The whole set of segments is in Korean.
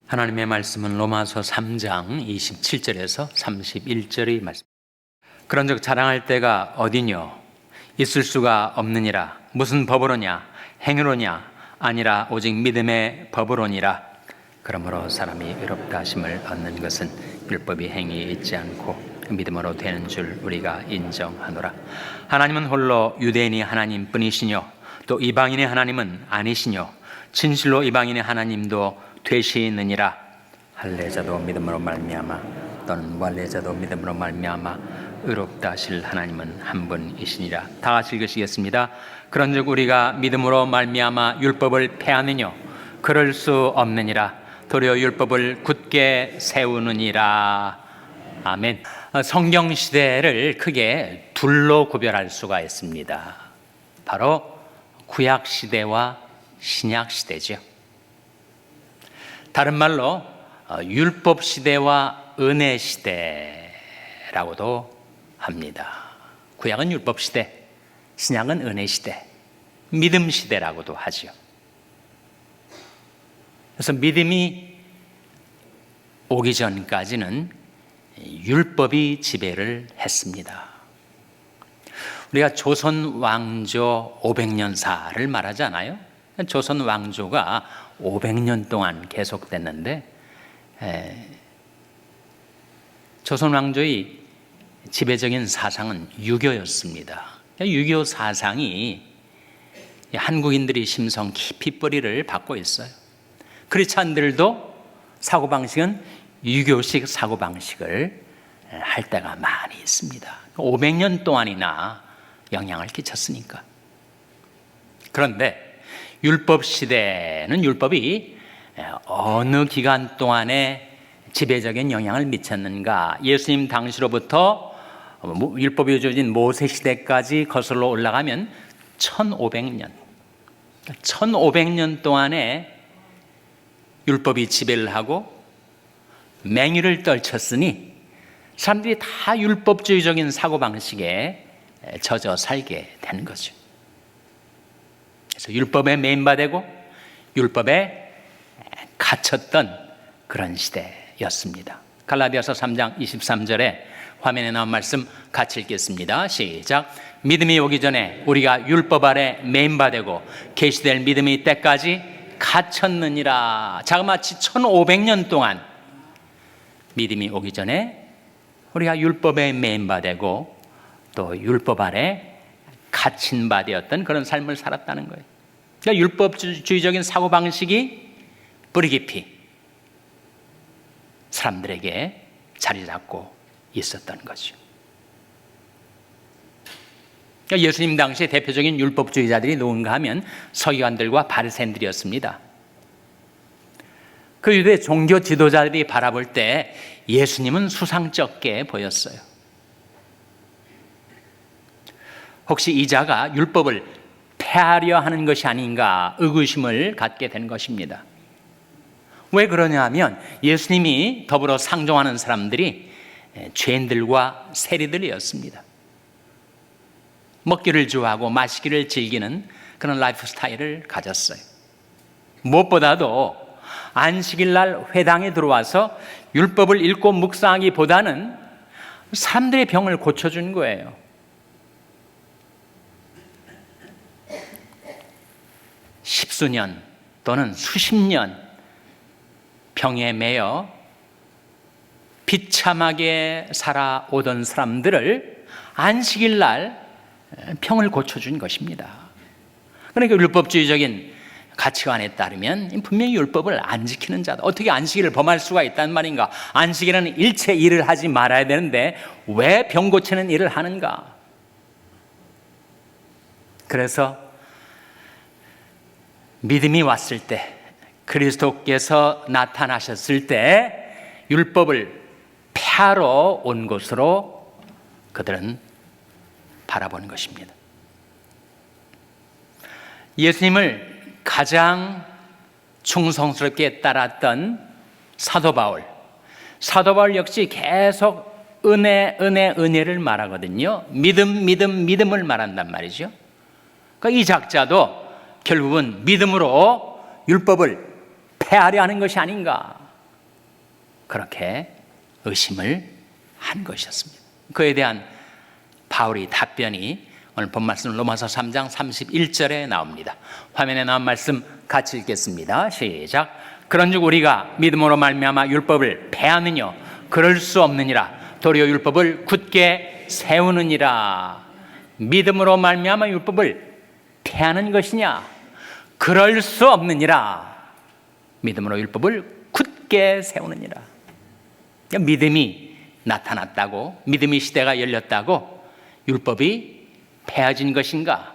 하나님의 말씀은 로마서 3장 27절에서 31절의 말씀. 그런즉 자랑할 때가 어디뇨? 있을 수가 없느니라. 무슨 법으로냐? 행위로냐? 아니라 오직 믿음의 법으로니라. 그러므로 사람이 의롭다 하심을 얻는 것은 율법이 행위에 있지 않고 믿음으로 되는 줄 우리가 인정하노라. 하나님은 홀로 유대인이 하나님뿐이시뇨 또 이방인의 하나님은 아니시뇨 진실로 이방인의 하나님도 되시느니라. 할례자도 믿음으로 말미암아 또는 무할례자도 믿음으로 말미암아 의롭다 하실 하나님은 한 분이시니라. 다 같이 읽으시겠습니다. 그런즉 우리가 믿음으로 말미암아 율법을 폐하느뇨? 그럴 수 없느니라. 도리어 율법을 굳게 세우느니라. 아멘. 성경 시대를 크게 둘로 구별할 수가 있습니다. 바로 구약 시대와 신약 시대죠. 다른 말로 율법 시대와 은혜 시대라고도 합니다. 구약은 율법 시대, 신약은 은혜 시대, 믿음 시대라고도 하죠. 그래서 믿음이 오기 전까지는 율법이 지배를 했습니다. 우리가 조선 왕조 500년사를 말하잖아요. 조선 왕조가 500년 동안 계속됐는데 조선 왕조의 지배적인 사상은 유교였습니다. 유교 사상이 한국인들이 심성 깊이 뿌리를 받고 있어요. 크리스찬들도 사고방식은 유교식 사고방식을 할 때가 많이 있습니다. 500년 동안이나 영향을 끼쳤으니까. 그런데 율법 시대는 율법이 어느 기간 동안에 지배적인 영향을 미쳤는가? 예수님 당시로부터 율법이 주어진 모세 시대까지 거슬러 올라가면 1500년 동안에 율법이 지배를 하고 맹위를 떨쳤으니 사람들이 다 율법주의적인 사고방식에 젖어 살게 되는 거죠. 그래서 율법에 매인바되고 율법에 갇혔던 그런 시대였습니다. 갈라디아서 3장 23절에 화면에 나온 말씀 같이 읽겠습니다. 시작. 믿음이 오기 전에 우리가 율법 아래 매인바되고 계시될 믿음이 때까지 갇혔느니라. 자그마치 1500년 동안 믿음이 오기 전에 우리가 율법에 매인바되고 또 율법 아래 갇힌 바 되었던 그런 삶을 살았다는 거예요. 그러니까 율법주의적인 사고방식이 뿌리 깊이 사람들에게 자리 잡고 있었던 거죠. 그러니까 예수님 당시에 대표적인 율법주의자들이 누군가 하면 서기관들과 바리새인들이었습니다. 그 유대 종교 지도자들이 바라볼 때 예수님은 수상쩍게 보였어요. 혹시 이 자가 율법을 폐하려 하는 것이 아닌가 의구심을 갖게 된 것입니다. 왜 그러냐 하면 예수님이 더불어 상종하는 사람들이 죄인들과 세리들이었습니다. 먹기를 좋아하고 마시기를 즐기는 그런 라이프 스타일을 가졌어요. 무엇보다도 안식일 날 회당에 들어와서 율법을 읽고 묵상하기보다는 사람들의 병을 고쳐준 거예요. 십수년 또는 수십 년 병에 매여 비참하게 살아오던 사람들을 안식일 날 병을 고쳐준 것입니다. 그러니까 율법주의적인 가치관에 따르면 분명히 율법을 안 지키는 자다. 어떻게 안식일을 범할 수가 있단 말인가? 안식일은 일체 일을 하지 말아야 되는데 왜 병 고치는 일을 하는가? 그래서 믿음이 왔을 때, 그리스도께서 나타나셨을 때 율법을 폐하러 온 것으로 그들은 바라보는 것입니다. 예수님을 가장 충성스럽게 따랐던 사도 바울 역시 계속 은혜를 말하거든요. 믿음을 말한단 말이죠. 그러니까 이 작자도 결국은 믿음으로 율법을 폐하려 하는 것이 아닌가. 그렇게 의심을 한 것이었습니다. 그에 대한 바울의 답변이 오늘 본 말씀 로마서 3장 31절에 나옵니다. 화면에 나온 말씀 같이 읽겠습니다. 시작. 그런즉 우리가 믿음으로 말미암아 율법을 폐하느냐? 그럴 수 없느니라. 도리어 율법을 굳게 세우느니라. 믿음으로 말미암아 율법을 폐하는 것이냐? 그럴 수 없느니라. 믿음으로 율법을 굳게 세우느니라. 믿음이 나타났다고, 믿음의 시대가 열렸다고 율법이 폐해진 것인가?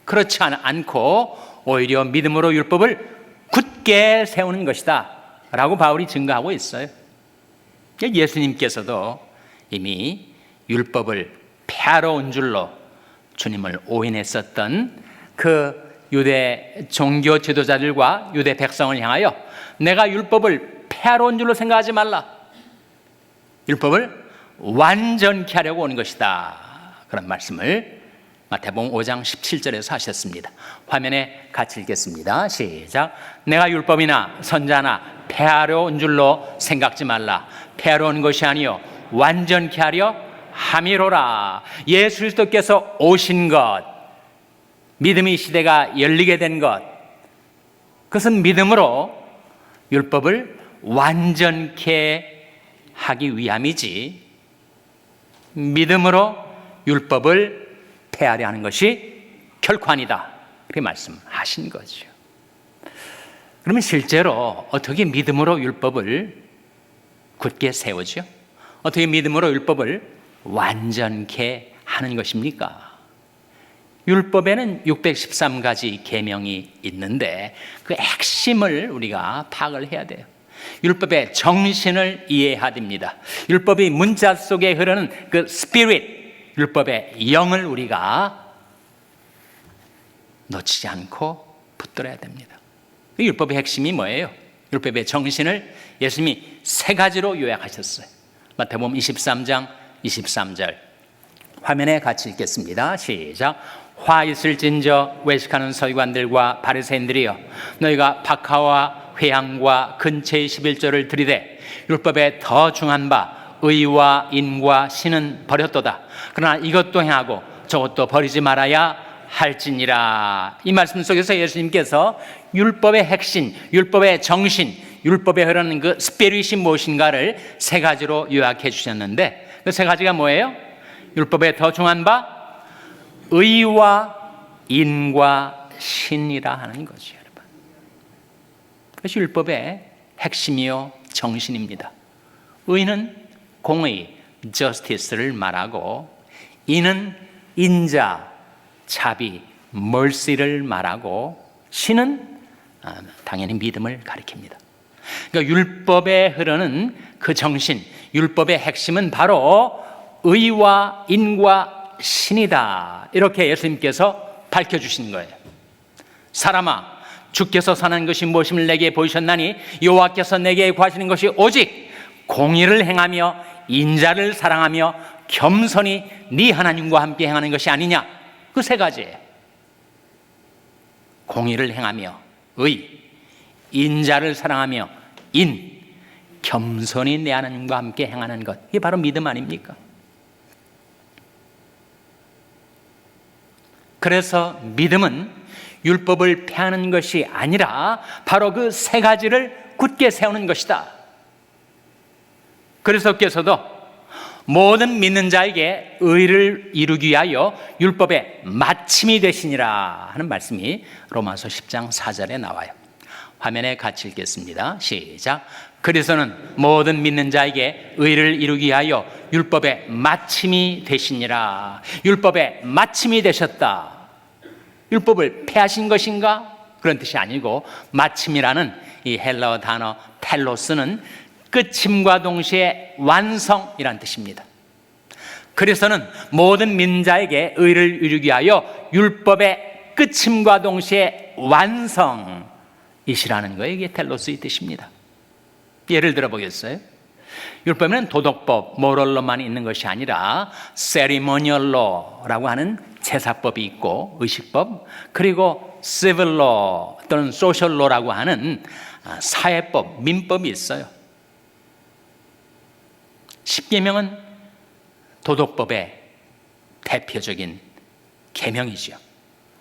그렇지 않고 오히려 믿음으로 율법을 굳게 세우는 것이다 라고 바울이 증거하고 있어요. 예수님께서도 이미 율법을 폐하러 온 줄로 주님을 오인했었던 그 유대 종교 지도자들과 유대 백성을 향하여 내가 율법을 폐하러 온 줄로 생각하지 말라. 율법을 완전케 하려고 온 것이다. 그런 말씀을 마태복음 5장 17절에서 하셨습니다. 화면에 같이 읽겠습니다. 시작. 내가 율법이나 선자나 폐하려 온 줄로 생각지 말라. 폐하러 온 것이 아니요 완전케 하려 함이로라. 예수 그리스도께서 오신 것, 믿음의 시대가 열리게 된 것, 그것은 믿음으로 율법을 완전케 하기 위함이지 믿음으로 율법을 폐하려 하는 것이 결코 아니다. 그렇게 말씀하신 거죠. 그러면 실제로 어떻게 믿음으로 율법을 굳게 세우죠? 어떻게 믿음으로 율법을 완전케 하는 것입니까? 율법에는 613가지 계명이 있는데 그 핵심을 우리가 파악을 해야 돼요. 율법의 정신을 이해해야 됩니다. 율법의 문자 속에 흐르는 그 스피릿, 율법의 영을 우리가 놓치지 않고 붙들어야 됩니다. 율법의 핵심이 뭐예요? 율법의 정신을 예수님이 세 가지로 요약하셨어요. 마태복음 23장 23절 화면에 같이 읽겠습니다. 시작. 화 있을진저 외식하는 서기관들과 바리새인들이여, 너희가 박하와 회향과 근처의 11조를 들이되 율법에 더 중한 바 의와 인과 신은 버렸도다. 그러나 이것도 행하고 저것도 버리지 말아야 할지니라. 이 말씀 속에서 예수님께서 율법의 핵심, 율법의 정신, 율법에 흐르는 그 스피릿이 무엇인가를 세 가지로 요약해 주셨는데 그 세 가지가 뭐예요? 율법에 더 중한 바 의와 인과 신이라 하는 거죠, 여러분. 그것이 율법의 핵심이요 정신입니다. 의는 공의, justice를 말하고, 인은 인자, 자비, mercy를 말하고, 신은 당연히 믿음을 가리킵니다. 그러니까 율법에 흐르는 그 정신, 율법의 핵심은 바로 의와 인과 신이다. 이렇게 예수님께서 밝혀주신 거예요. 사람아, 주께서 사는 것이 무엇임을 내게 보이셨나니 여호와께서 내게 구하시는 것이 오직 공의를 행하며 인자를 사랑하며 겸손히 네 하나님과 함께 행하는 것이 아니냐. 그 세 가지예요. 공의를 행하며 의, 인자를 사랑하며 인, 겸손히 내 하나님과 함께 행하는 것. 이게 바로 믿음 아닙니까? 그래서 믿음은 율법을 폐하는 것이 아니라 바로 그 세 가지를 굳게 세우는 것이다. 그리스도께서도 모든 믿는 자에게 의를 이루기 위하여 율법의 마침이 되시니라 하는 말씀이 로마서 10장 4절에 나와요. 화면에 같이 읽겠습니다. 시작. 그리스도는 모든 믿는 자에게 의를 이루기 위하여 율법의 마침이 되시니라. 율법의 마침이 되셨다. 율법을 폐하신 것인가? 그런 뜻이 아니고 마침이라는 이 헬라어 단어 텔로스는 끝임과 동시에 완성이란 뜻입니다. 그래서는 모든 민자에게 의를 이루기 위하여 율법의 끝임과 동시에 완성이시라는 거예요. 이게 텔로스의 뜻입니다. 예를 들어 보겠어요? 율법에는 도덕법, 모럴로만 있는 것이 아니라 세리모니얼로라고 하는 제사법이 있고 의식법, 그리고 시빌로 또는 소셜로라고 하는 사회법, 민법이 있어요. 십계명은 도덕법의 대표적인 계명이죠.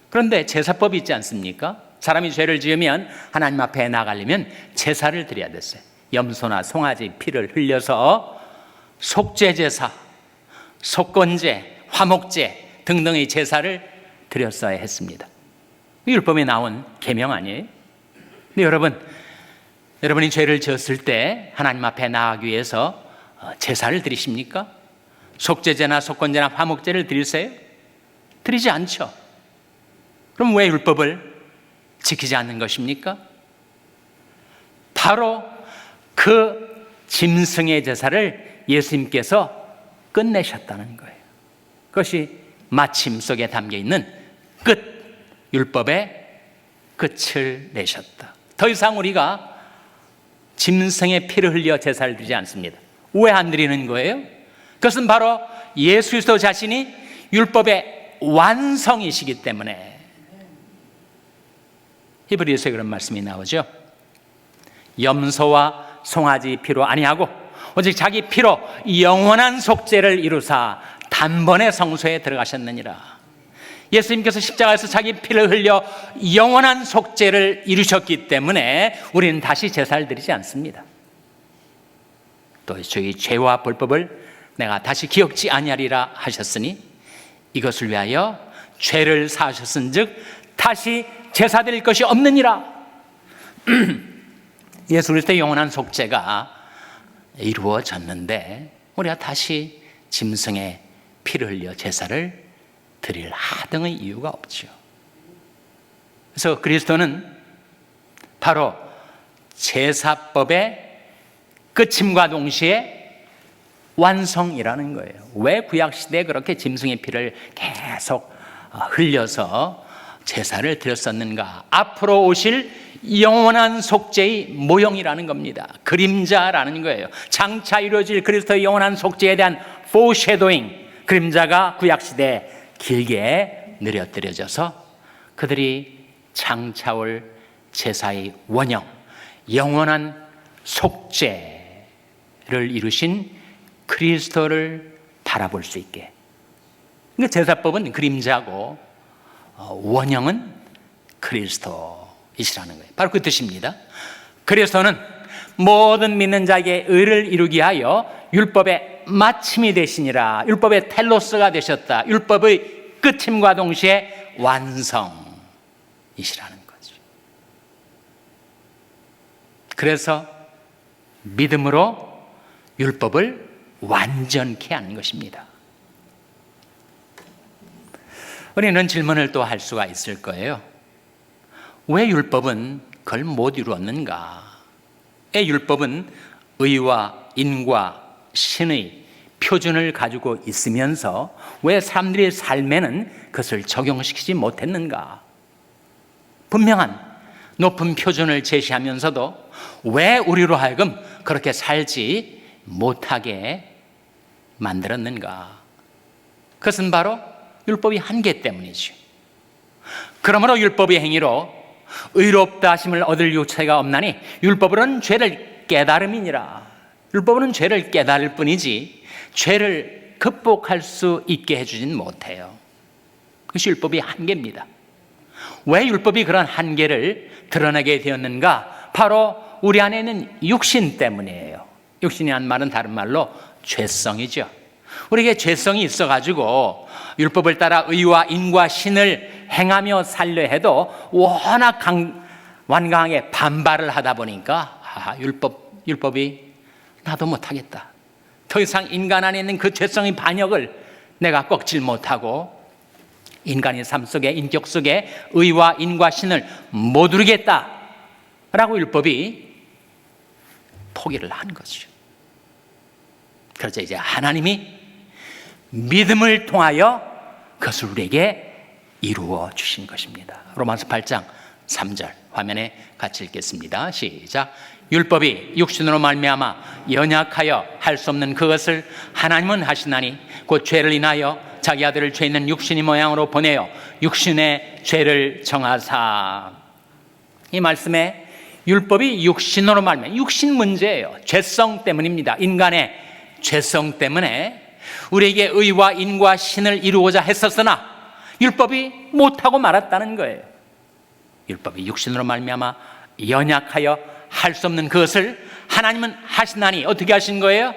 그런데 제사법이 있지 않습니까? 사람이 죄를 지으면 하나님 앞에 나가려면 제사를 드려야 됐어요. 염소나 송아지 피를 흘려서 속죄제사, 속건제, 화목제 등등의 제사를 드렸어야 했습니다. 율법에 나온 계명 아니에요? 근데 여러분이 죄를 지었을 때 하나님 앞에 나가기 위해서 제사를 드리십니까? 속죄제나 속건제나 화목제를 드리세요? 드리지 않죠. 그럼 왜 율법을 지키지 않는 것입니까? 바로 그 짐승의 제사를 예수님께서 끝내셨다는 거예요. 그것이 마침 속에 담겨 있는 끝, 율법의 끝을 내셨다. 더 이상 우리가 짐승의 피를 흘려 제사를 드리지 않습니다. 왜 안 드리는 거예요? 그것은 바로 예수 그리스도 자신이 율법의 완성이시기 때문에. 히브리서에 그런 말씀이 나오죠. 염소와 송아지 피로 아니하고 오직 자기 피로 영원한 속죄를 이루사 단번에 성소에 들어가셨느니라. 예수님께서 십자가에서 자기 피를 흘려 영원한 속죄를 이루셨기 때문에 우리는 다시 제사를 드리지 않습니다. 또 저희 죄와 불법을 내가 다시 기억지 아니하리라 하셨으니 이것을 위하여 죄를 사하셨은즉 다시 제사 드릴 것이 없느니라. 예수 그리스도의 영원한 속죄가 이루어졌는데 우리가 다시 짐승의 피를 흘려 제사를 드릴 하등의 이유가 없죠. 그래서 그리스도는 바로 제사법의 끝임과 동시에 완성이라는 거예요. 왜 구약시대에 그렇게 짐승의 피를 계속 흘려서 제사를 드렸었는가? 앞으로 오실 영원한 속죄의 모형이라는 겁니다. 그림자라는 거예요. 장차 이루어질 그리스도의 영원한 속죄에 대한 foreshadowing, 그림자가 구약시대에 길게 느려뜨려져서 그들이 장차 올 제사의 원형, 영원한 속죄를 이루신 그리스도를 바라볼 수 있게. 그러니까 제사법은 그림자고 원형은 그리스도이시라는 거예요. 바로 그 뜻입니다. 그리스도는 모든 믿는 자에게 의를 이루기 위하여 율법의 마침이 되시니라. 율법의 텔로스가 되셨다. 율법의 끝임과 동시에 완성이시라는 거죠. 그래서 믿음으로 율법을 완전케 하는 것입니다. 우리는 질문을 또 할 수가 있을 거예요. 왜 율법은 그걸 못 이루었는가? 왜 율법은 의와 인과 신의 표준을 가지고 있으면서 왜 사람들의 삶에는 그것을 적용시키지 못했는가? 분명한 높은 표준을 제시하면서도 왜 우리로 하여금 그렇게 살지 못하게 만들었는가? 그것은 바로 율법이 한계 때문이죠. 그러므로 율법의 행위로 의롭다 하심을 얻을 유체가 없나니 율법으로는 죄를 깨달음이니라. 율법은 죄를 깨달을 뿐이지 죄를 극복할 수 있게 해주진 못해요. 그것이 율법의 한계입니다. 왜 율법이 그런 한계를 드러내게 되었는가? 바로 우리 안에 있는 육신 때문이에요. 육신이란 말은 다른 말로 죄성이죠. 우리에게 죄성이 있어가지고 율법을 따라 의와 인과 신을 행하며 살려 해도 워낙 완강하게 반발을 하다 보니까 율법이 나도 못하겠다. 더 이상 인간 안에 있는 그 죄성의 반역을 내가 꺾질 못하고 인간의 삶 속에, 인격 속에 의와 인과 신을 못 이루겠다라고 율법이 포기를 한 거죠. 그래서 이제 하나님이 믿음을 통하여 그것을 우리에게 이루어 주신 것입니다. 로마서 8장 3절 화면에 같이 읽겠습니다. 시작. 율법이 육신으로 말미암아 연약하여 할 수 없는 그것을 하나님은 하시나니 곧 죄를 인하여 자기 아들을 죄 있는 육신의 모양으로 보내어 육신의 죄를 정하사. 이 말씀에 율법이 육신으로 말미암아, 육신 문제예요. 죄성 때문입니다. 인간의 죄성 때문에 우리에게 의와 인과 신을 이루고자 했었으나 율법이 못하고 말았다는 거예요. 율법이 육신으로 말미암아 연약하여 할 수 없는 그것을 하나님은 하시나니 어떻게 하신 거예요?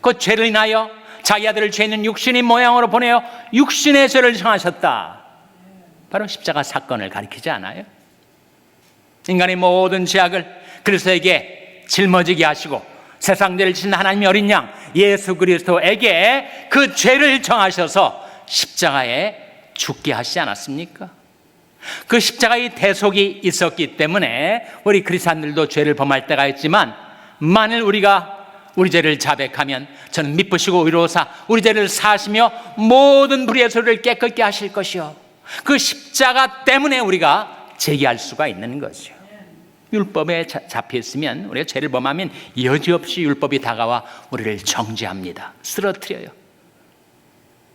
그 죄를 인하여 자기 아들을 죄 있는 육신의 모양으로 보내어 육신의 죄를 정하셨다. 바로 십자가 사건을 가리키지 않아요? 인간의 모든 죄악을 그리스도에게 짊어지게 하시고 세상 죄를 지신 하나님의 어린 양 예수 그리스도에게 그 죄를 정하셔서 십자가에 죽게 하시지 않았습니까? 그 십자가의 대속이 있었기 때문에 우리 그리스도인들도 죄를 범할 때가 있지만 만일 우리가 우리 죄를 자백하면 저는 미쁘시고 의로우사 우리 죄를 사하시며 모든 불의의 소리를 깨끗게 하실 것이요, 그 십자가 때문에 우리가 제기할 수가 있는 거죠. 율법에 잡혀 있으면 우리가 죄를 범하면 여지없이 율법이 다가와 우리를 정죄합니다. 쓰러뜨려요.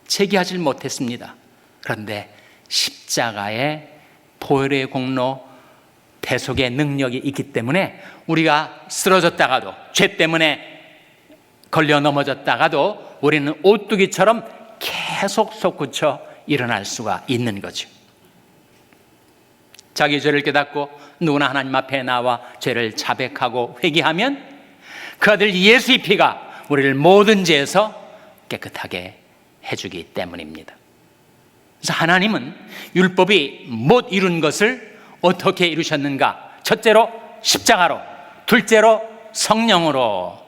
제기하지 못했습니다. 그런데 십자가에 보혈의 공로, 대속의 능력이 있기 때문에 우리가 쓰러졌다가도, 죄 때문에 걸려 넘어졌다가도 우리는 오뚜기처럼 계속 솟구쳐 일어날 수가 있는 거죠. 자기 죄를 깨닫고 누구나 하나님 앞에 나와 죄를 자백하고 회개하면 그 아들 예수의 피가 우리를 모든 죄에서 깨끗하게 해주기 때문입니다. 그래서 하나님은 율법이 못 이룬 것을 어떻게 이루셨는가? 첫째로 십자가로, 둘째로 성령으로.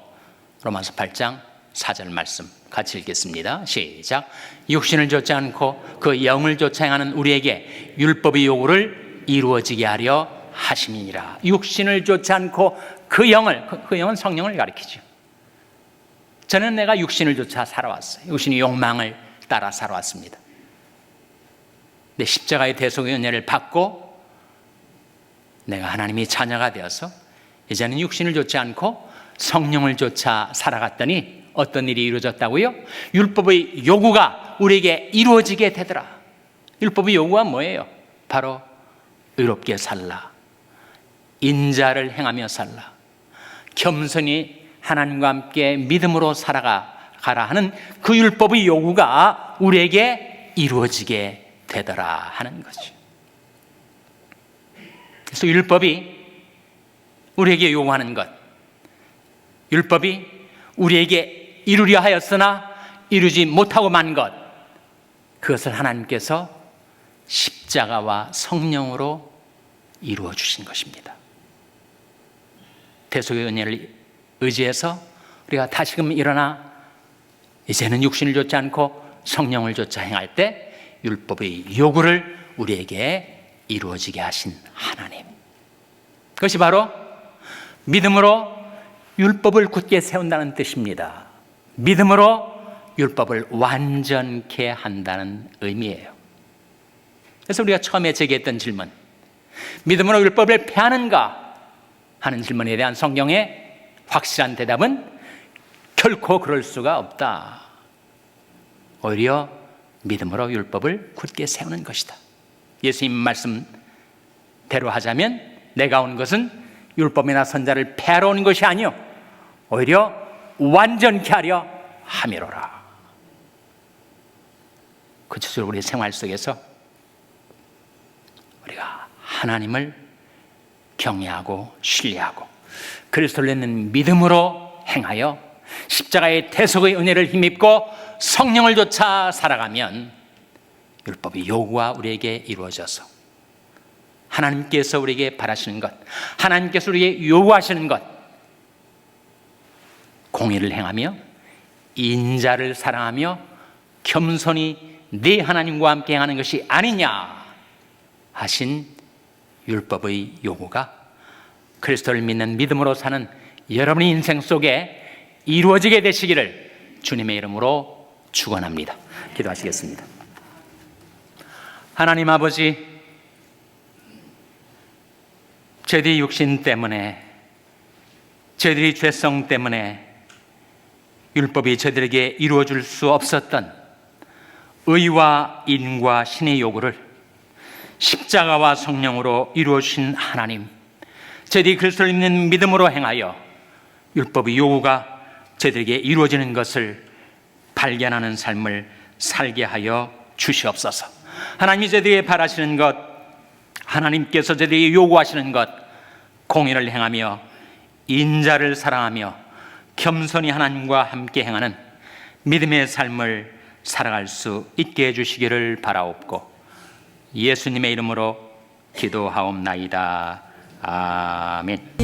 로마서 8장 4절 말씀 같이 읽겠습니다. 시작. 육신을 좇지 않고 그 영을 좇아 행하는 우리에게 율법의 요구를 이루어지게 하려 하심이니라. 육신을 좇지 않고 그 영을, 그 영은 성령을 가리키죠. 저는 내가 육신을 좇아 살아왔어요. 육신의 욕망을 따라 살아왔습니다. 내 십자가의 대속의 은혜를 받고 내가 하나님의 자녀가 되어서 이제는 육신을 좇지 않고 성령을 좇아 살아갔더니 어떤 일이 이루어졌다고요? 율법의 요구가 우리에게 이루어지게 되더라. 율법의 요구가 뭐예요? 바로 의롭게 살라, 인자를 행하며 살라, 겸손히 하나님과 함께 믿음으로 살아가라 하는 그 율법의 요구가 우리에게 이루어지게 되더라 하는 거죠. 그래서 율법이 우리에게 요구하는 것, 율법이 우리에게 이루려 하였으나 이루지 못하고 만 것, 그것을 하나님께서 십자가와 성령으로 이루어 주신 것입니다. 대속의 은혜를 의지해서 우리가 다시금 일어나 이제는 육신을 좇지 않고 성령을 좇아 행할 때 율법의 요구를 우리에게 이루어지게 하신 하나님, 그것이 바로 믿음으로 율법을 굳게 세운다는 뜻입니다. 믿음으로 율법을 완전케 한다는 의미예요. 그래서 우리가 처음에 제기했던 질문, 믿음으로 율법을 폐하는가 하는 질문에 대한 성경의 확실한 대답은 결코 그럴 수가 없다. 오히려 믿음으로 율법을 굳게 세우는 것이다. 예수님 말씀대로 하자면 내가 온 것은 율법이나 선자를 폐하러 온 것이 아니요 오히려 완전케 하려 함이로라. 그 뜻으로 우리 생활 속에서 우리가 하나님을 경외하고 신뢰하고 그리스도를 내는 믿음으로 행하여 십자가의 대속의 은혜를 힘입고 성령을 좇아 살아가면 율법의 요구가 우리에게 이루어져서 하나님께서 우리에게 바라시는 것, 하나님께서 우리에게 요구하시는 것, 공의를 행하며 인자를 사랑하며 겸손히 네 하나님과 함께 행하는 것이 아니냐 하신 율법의 요구가 그리스도를 믿는 믿음으로 사는 여러분의 인생 속에 이루어지게 되시기를 주님의 이름으로 축원합니다. 기도하시겠습니다. 하나님 아버지, 저희들이 육신 때문에, 저희들이 죄성 때문에 율법이 저희들에게 이루어줄 수 없었던 의와 인과 신의 요구를 십자가와 성령으로 이루어주신 하나님, 저희들이 그리스도를 믿는 믿음으로 행하여 율법의 요구가 저희들에게 이루어지는 것을 발견하는 삶을 살게 하여 주시옵소서. 하나님이 저희들에게 바라시는 것, 하나님께서 저희들에게 요구하시는 것, 공의를 행하며 인자를 사랑하며 겸손히 하나님과 함께 행하는 믿음의 삶을 살아갈 수 있게 해주시기를 바라옵고 예수님의 이름으로 기도하옵나이다. 아멘.